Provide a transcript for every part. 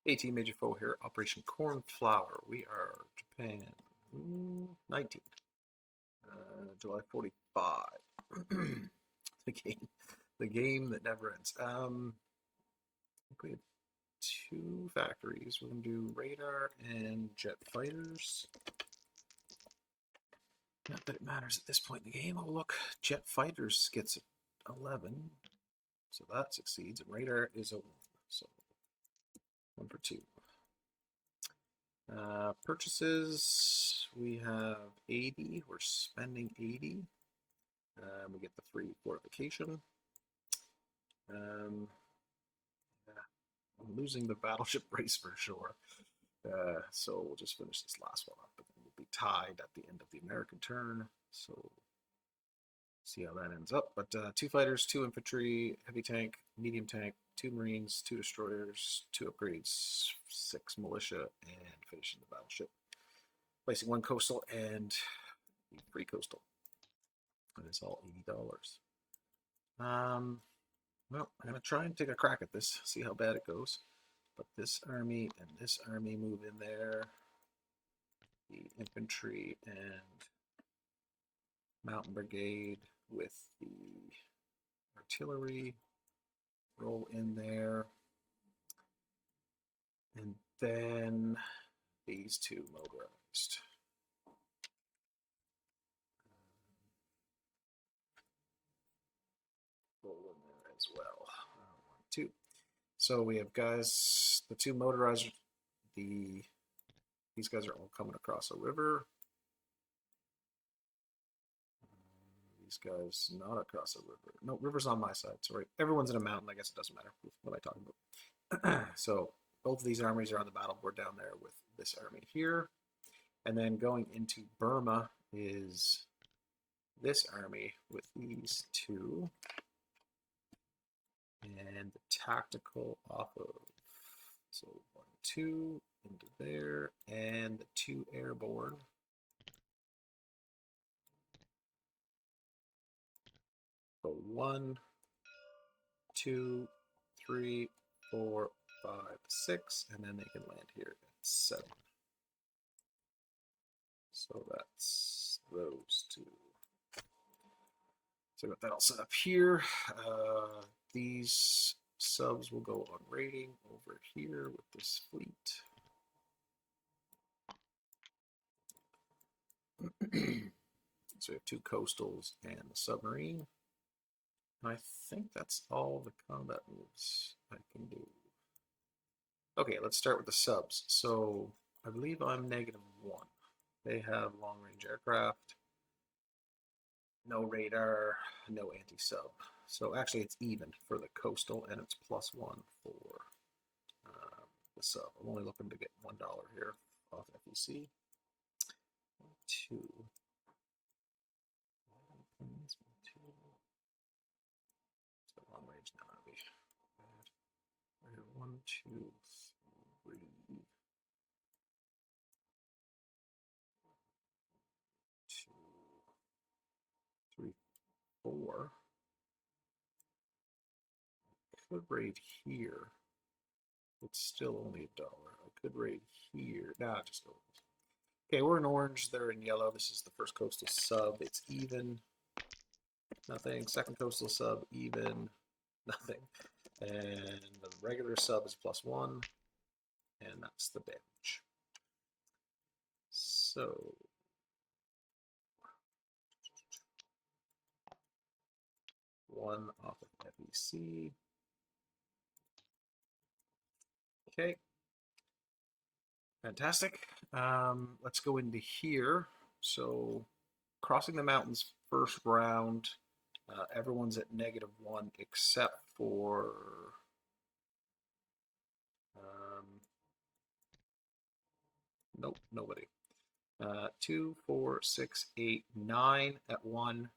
T19 Major Foe here, Operation Cornflower. We are Japan 19, July 45. the game, the game that never ends. I think we have two factories. We're gonna do radar and jet fighters. Not that it matters at this point in the game. Oh look, jet fighters gets 11, so that succeeds. And radar is a 1, so 1 for 2. Purchases, we have 80. We're spending 80. We get the free fortification. Yeah, I'm losing the battleship race for sure. So we'll just finish this last one up, and then we'll be tied at the end of the American turn. So see how that ends up. But 2 fighters, 2 infantry, heavy tank, medium tank, 2 marines, 2 destroyers, 2 upgrades, 6 militia, and finishing the battleship. Placing 1 coastal and 3 coastal. And it's all $80. Well, I'm gonna try and take a crack at this, see how bad it goes. But this army and this army move in there. The infantry and mountain brigade with the artillery roll in there. And then these 2 motorized. Roll in there as well. 1, 2. So we have guys, the 2 motorized, these guys are all coming across a river. These guys not across a river. No, river's on my side. Sorry, everyone's in a mountain. I guess it doesn't matter what I talk about. So both of these armies are on the battle board down there with this army here. And then going into Burma is this army with these 2. And the tactical off of, so 1, 2 into there, and the 2 airborne. So 1, 2, 3, 4, 5, 6, and then they can land here at 7. So that's those 2. So I got that all set up here. These subs will go on raiding over here with this fleet. So we have 2 coastals and a submarine. And I think that's all the combat moves I can do. Okay, let's start with the subs. So I believe I'm -1. They have long-range aircraft, no radar, no anti-sub. So actually it's even for the coastal, and it's +1 for the sub. I'm only looking to get $1 here off FEC. 2. So long range now. We have 1, 2, 3. 2, 3, 4. Could raid here. It's still only $1. I could raid here. Nah, just go. Okay, we're in orange. They're in yellow. This is the first coastal sub. It's even. Nothing. Second coastal sub, even. Nothing. And the regular sub is +1. And that's the damage. So. One off of FEC. Okay. Fantastic. Let's go into here. So crossing the mountains first round, everyone's at -1 except for nope, nobody. 2, 4, 6, 8, 9 at 1,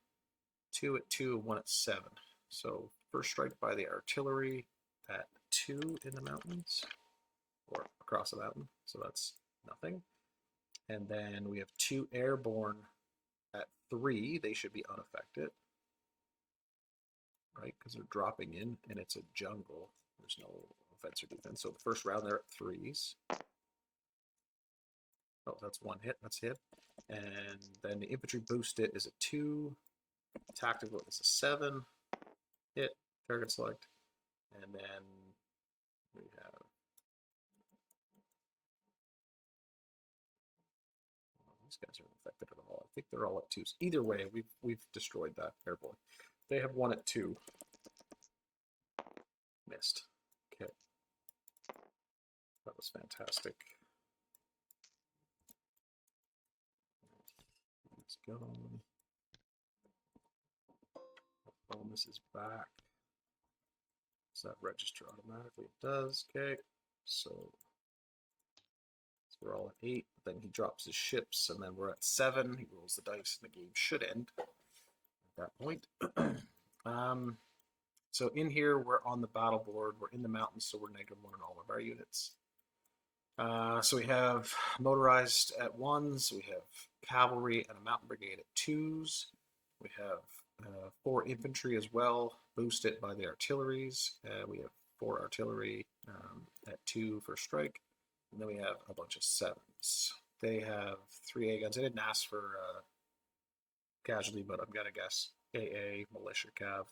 2 at 2, and 1 at 7. So first strike by the artillery at 2 in the mountains, or across the mountain, so that's nothing. And then we have 2 airborne at 3. They should be unaffected, right? Because they're dropping in, and it's a jungle. There's no offense or defense. So the first round they're at 3s. Oh, that's 1 hit. That's hit. And then the infantry boosted is a 2. Tactical is a 7. Hit. Target select. And then we have these guys are affected at all. I think they're all at 2s. Either way, we've destroyed that airborne. They have 1 at 2. Missed. Okay. That was fantastic. Let's go. Bonus is back. Does that register automatically? It does. Okay. So we're all at 8. Then he drops his ships, and then we're at 7. He rolls the dice, and the game should end at that point. So in here, we're on the battle board. We're in the mountains, so we're -1 in all of our units. So we have motorized at 1s. We have cavalry and a mountain brigade at 2s. We have 4 infantry as well, boosted by the artilleries. We have 4 artillery at 2 for strike. And then we have a bunch of 7s. They have 3 A guns. I didn't ask for casualty, but I'm going to guess AA, militia, cav,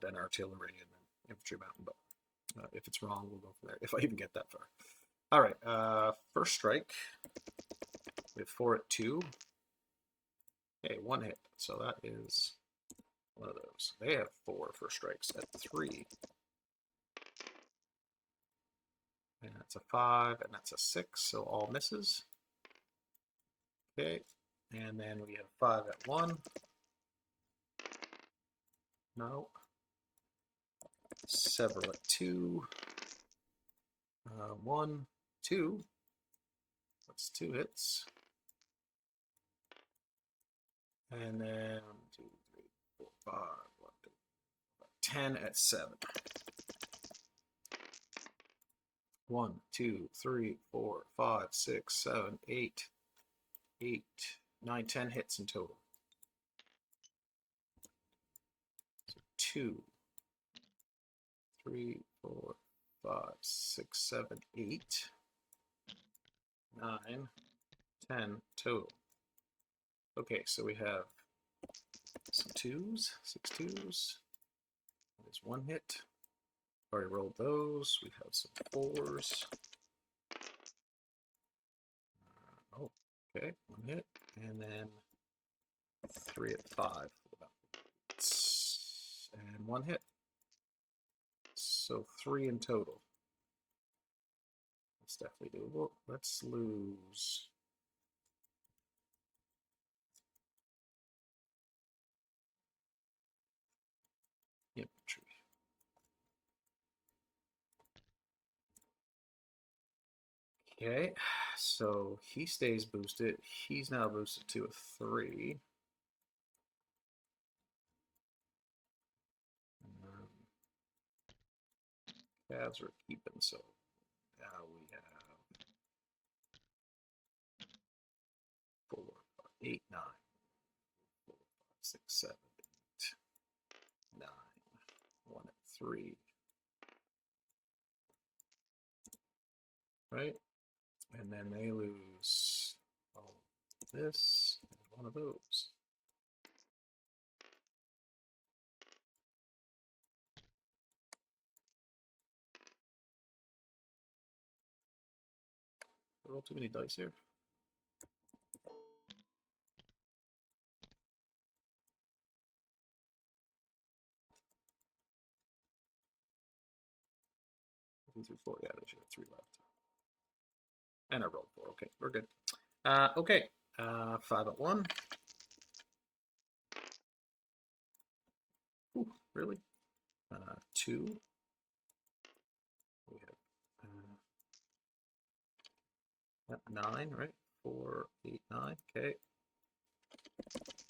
then artillery, and then infantry mountain. But if it's wrong, we'll go from there, if I even get that far. All right, first strike. We have 4 at 2. Okay, 1 hit. So that is one of those. They have 4 first strikes at 3. And that's a 5, and that's a 6, so all misses. Okay, and then we have 5 at 1. No. Several at 2. 1, 2. That's 2 hits. And then 1, 2, 3, 4, 5, 1, 2, 10 at 7. 1, 2, 3, 4, 5, 6, 7, 8, 9, 10 hits in total. So 2, 3, 4, 5, 6, 7, 8, 9, 10 total. Okay, so we have some 2s, 6 2s. There's 1 hit. Already rolled those. We have some 4s. Oh, okay, 1 hit. And then 3 at 5. And 1 hit. So 3 in total. That's definitely doable. Let's lose. Infantry. Okay, so he stays boosted. He's now boosted to a 3. Calves are keeping, so now we have 4, 8, 9, 4, 5, 6, 7, 8, 9, 1 at 3. Right? And then they lose all this and 1 of those. Roll too many dice here. Through 4, yeah, they should have 3 left. And I rolled 4. Okay, we're good. Okay, 5 at 1. Ooh, really? 2. We have 9, right? 4, 8, 9. Okay.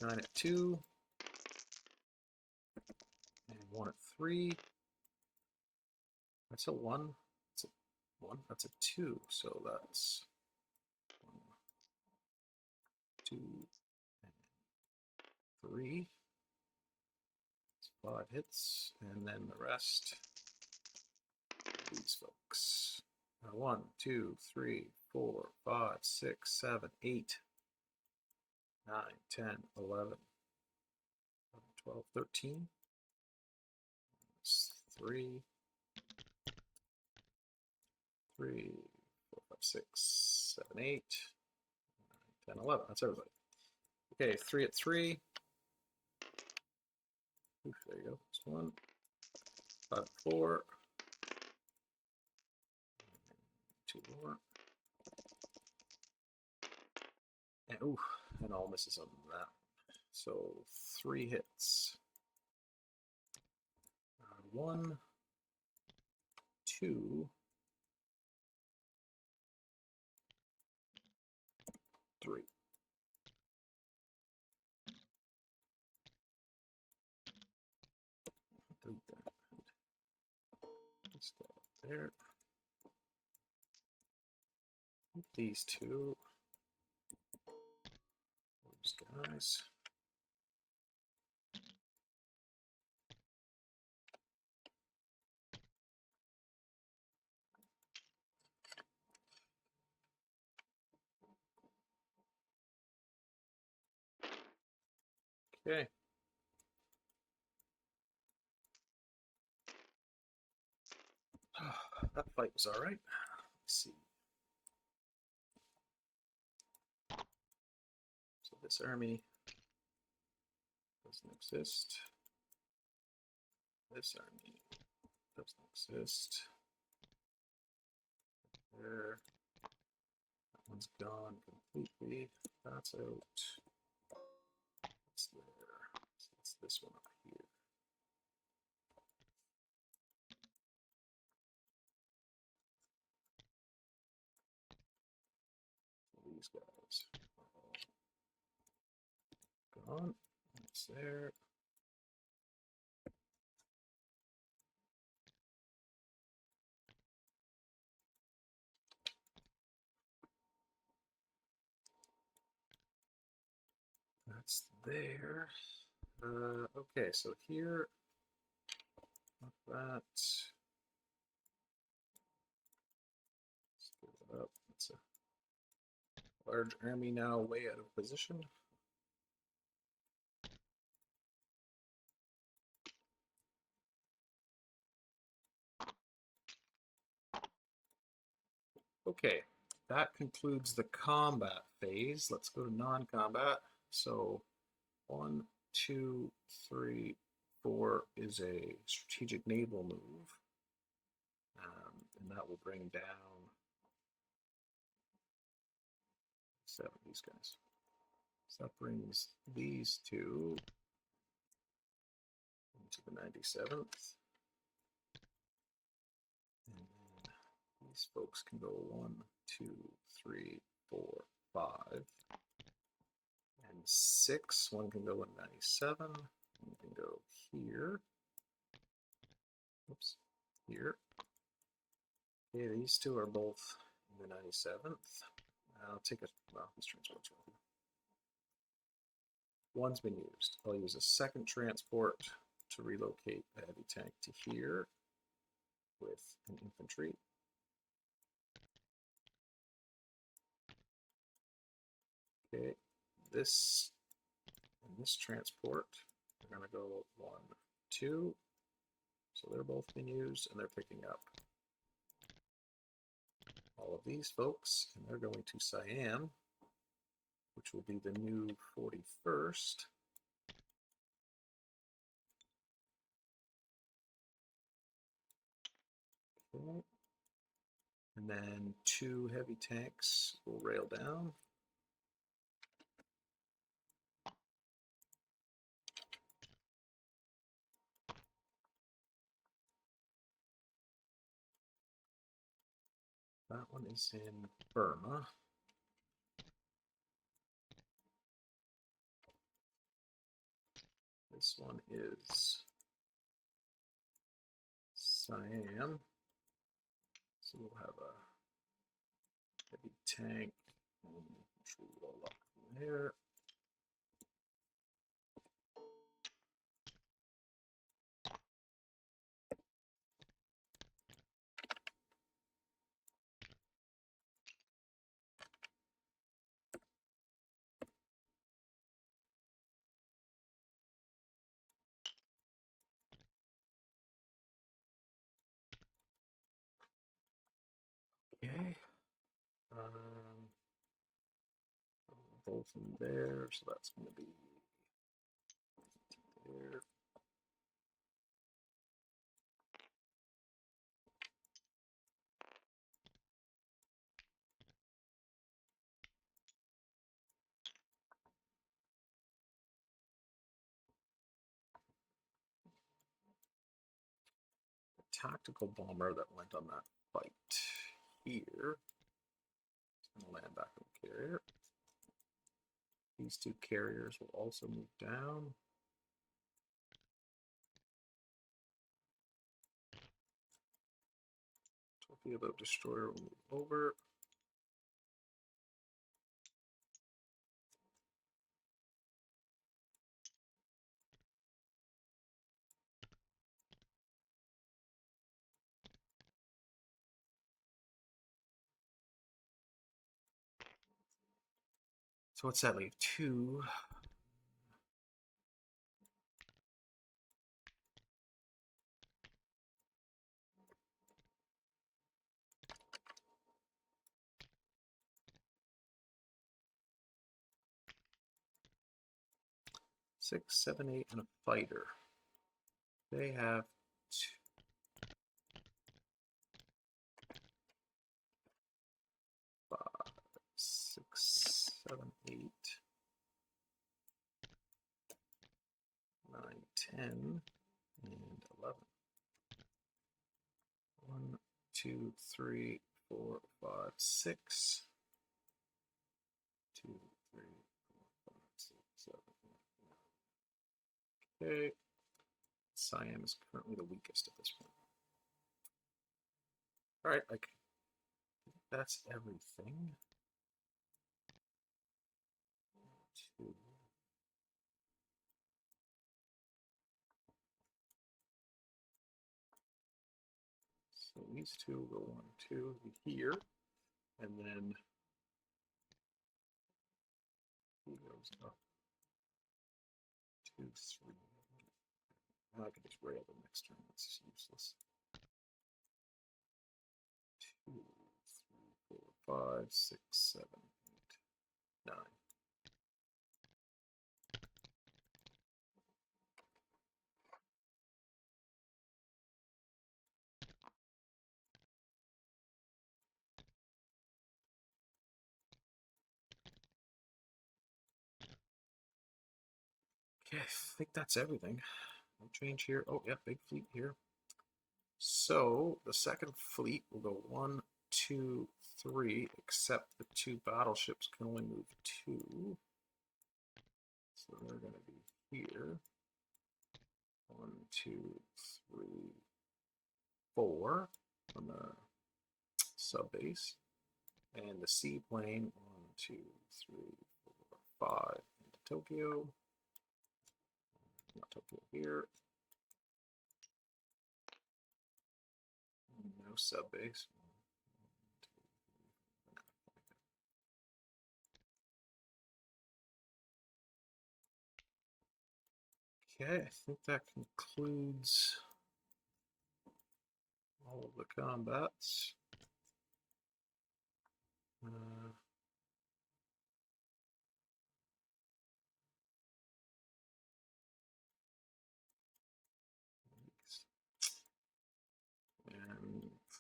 9 at 2. And 1 at 3. That's a 1. That's a 1. That's a 2. So that's 1, 2, and 3. It's 5 hits. And then the rest these folks. 1, 2, 3, 4, 5, 6, 7, 8, 9, 10, 11, 12, 13. That's 3, 3, 4, 5, 6, 7, 8, 9, 10, 11. That's everybody. Okay, 3 at 3. Oof, there you go. That's 1. 5 at 4. 2 more. And ooh, and all misses on that. So 3 hits. 1, 2, 3. Delete that. Let's go up there. These 2. Those guys. Okay. That fight was all right. Let's see. So this army doesn't exist. This army doesn't exist. There. That one's gone completely. That's out. That's there. So it's this one up here. These guys are all gone. That's there. That's there. Okay, so here, like that. Split it up. That's a large army now, way out of position. Okay, that concludes the combat phase. Let's go to non-combat. So 1, 2, 3, 4 is a strategic naval move. And that will bring down 7 of these guys. So that brings these 2 into the 97th. And then these folks can go 1, 2, 3, 4, 5, and 6. One can go in 97. One can go here. Oops, here. Okay, these 2 are both in the 97th. I'll take a, well, this transport's wrong. One's been used. I'll use a second transport to relocate the heavy tank to here with an infantry. Okay, this and this transport are going to go 1, 2. So they're both being used, and they're picking up all of these folks, and they're going to Siam, which will be the new 41st. Okay. And then 2 heavy tanks will rail down. That one is in Burma. This one is Siam. So we'll have a heavy tank and infantry roll up from there. Okay. Um, both in there, so that's going to be there. Tactical bomber that went on that fight here. It's going to land back on the carrier. These two carriers will also move down. Torpedo destroyer will move over. So what's that leave? 2. 6, 7, 8, and a fighter. They have 5, 6, 7, 8, 9, 10, and 11. 1, 2, 3, 4, 5, 6. 2, 3, 4, 5, 6, 7, 8, 9. Okay. Siam is currently the weakest at this point. All right, like that's everything. 2. So these two will go 1, 2 here, and then he goes up 2, 3. I can just rail the next turn. That's useless. 2, 3, 4, 5, 6, 7, 8, 9. Okay, I think that's everything. No change here. Oh, yeah, big fleet here. So the second fleet will go 1, 2, 3, except the 2 battleships can only move 2. So they're going to be here. 1, 2, 3, 4 on the sub base. And the seaplane 1, 2, 3, 4, 5 into Tokyo. Not Tokyo here. No sub base. Okay, I think that concludes all of the combats. And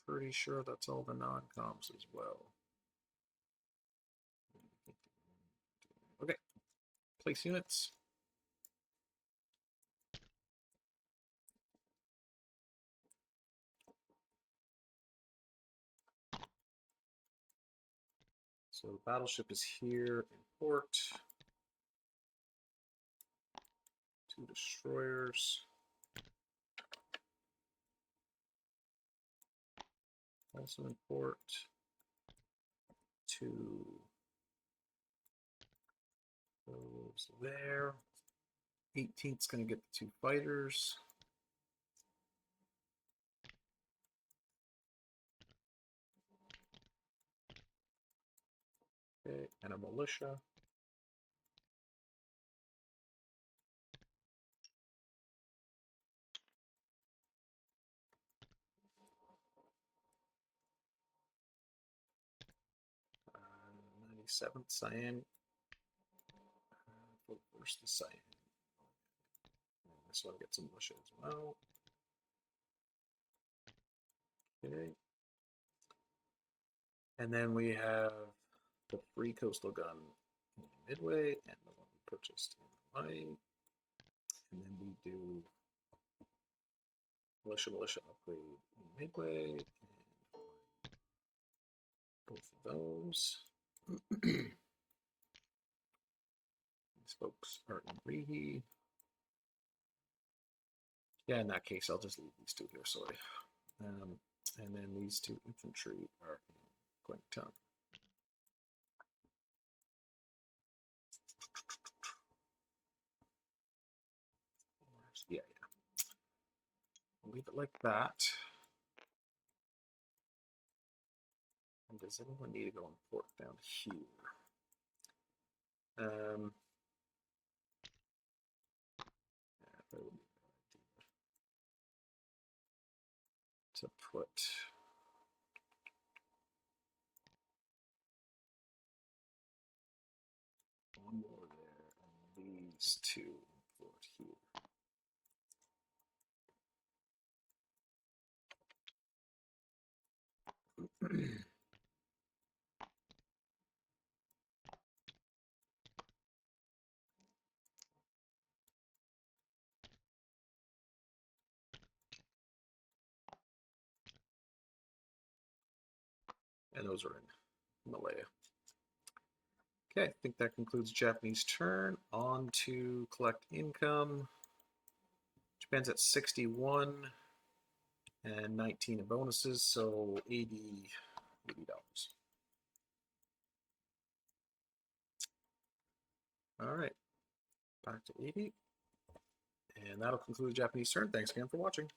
pretty sure that's all the non-comps as well. Okay, place units. So the battleship is here in port. 2 destroyers. Also in port. 2 those there. 18th's going to get the 2 fighters. Okay, and a militia. 27th cyan. Where's the cyan? And this one gets some militia as well. Okay. And then we have the free coastal gun in Midway and the one we purchased in Hawaii. And then we do militia upgrade in Midway and both of those. These folks are in Rehe. Yeah, in that case, I'll just leave these two here, sorry. And then these two infantry are in Queenstown. Yeah. I'll leave it like that. And does anyone need to go and port down here? Yeah, that would be a good idea. To put one more there and these two port here. And those are in Malaya. Okay, I think that concludes Japanese turn. On to collect income. Japan's at 61 and 19 in bonuses, so $80. All right, back to 80. And that'll conclude Japanese turn. Thanks again for watching.